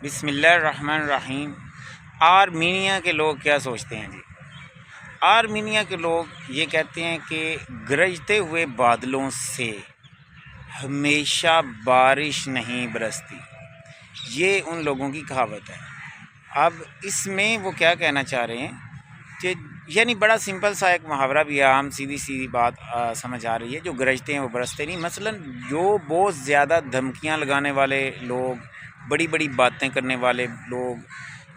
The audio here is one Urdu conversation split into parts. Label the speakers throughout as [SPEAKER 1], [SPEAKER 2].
[SPEAKER 1] بسم اللہ الرحمن الرحیم۔ آرمینیا کے لوگ کیا سوچتے ہیں جی؟ آرمینیا کے لوگ یہ کہتے ہیں کہ گرجتے ہوئے بادلوں سے ہمیشہ بارش نہیں برستی۔ یہ ان لوگوں کی کہاوت ہے۔ اب اس میں وہ کیا کہنا چاہ رہے ہیں کہ یعنی بڑا سمپل سا ایک محاورہ بھی ہے، عام سیدھی بات سمجھ آ رہی ہے، جو گرجتے ہیں وہ برستے نہیں۔ مثلا جو بہت زیادہ دھمکیاں لگانے والے لوگ، بڑی بڑی باتیں کرنے والے لوگ،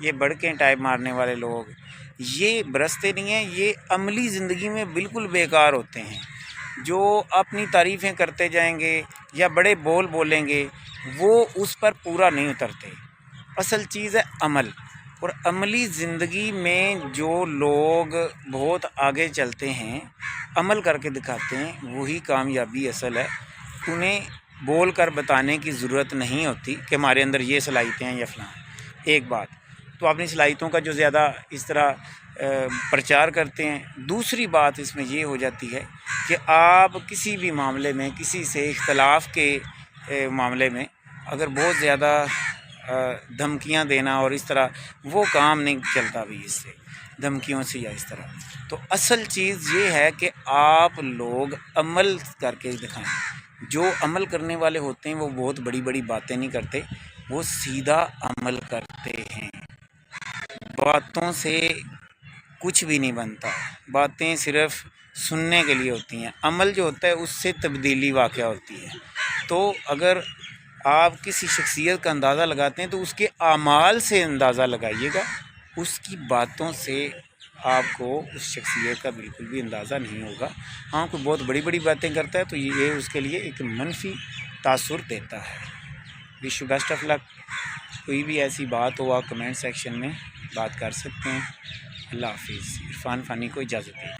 [SPEAKER 1] یہ بڑکیں ٹائپ مارنے والے لوگ، یہ برستے نہیں ہیں، یہ عملی زندگی میں بالکل بیکار ہوتے ہیں۔ جو اپنی تعریفیں کرتے جائیں گے یا بڑے بول بولیں گے، وہ اس پر پورا نہیں اترتے۔ اصل چیز ہے عمل، اور عملی زندگی میں جو لوگ بہت آگے چلتے ہیں، عمل کر کے دکھاتے ہیں، وہی کامیابی اصل ہے۔ انہیں بول کر بتانے کی ضرورت نہیں ہوتی کہ ہمارے اندر یہ صلاحیتیں ہیں یا فلاں۔ ایک بات تو اپنی صلاحیتوں کا جو زیادہ اس طرح پرچار کرتے ہیں۔ دوسری بات اس میں یہ ہو جاتی ہے کہ آپ کسی بھی معاملے میں، کسی سے اختلاف کے معاملے میں اگر بہت زیادہ دھمکیاں دینا اور اس طرح، وہ کام نہیں چلتا بھی اس سے، دھمکیوں سے یا اس طرح۔ تو اصل چیز یہ ہے کہ آپ لوگ عمل کر کے دکھائیں۔ جو عمل کرنے والے ہوتے ہیں وہ بہت بڑی بڑی باتیں نہیں کرتے، وہ سیدھا عمل کرتے ہیں۔ باتوں سے کچھ بھی نہیں بنتا، باتیں صرف سننے کے لیے ہوتی ہیں، عمل جو ہوتا ہے اس سے تبدیلی واقع ہوتی ہے۔ تو اگر آپ کسی شخصیت کا اندازہ لگاتے ہیں تو اس کے اعمال سے اندازہ لگائیے گا، اس کی باتوں سے آپ کو اس شخصیت کا بالکل بھی اندازہ نہیں ہوگا۔ ہاں، کوئی بہت بڑی بڑی باتیں کرتا ہے تو یہ اس کے لیے ایک منفی تاثر دیتا ہے۔ وش یو بیسٹ آف لک۔ کوئی بھی ایسی بات ہو آپ کمنٹ سیکشن میں بات کر سکتے ہیں۔ اللہ حافظ۔ عرفان فانی کو اجازت دیں۔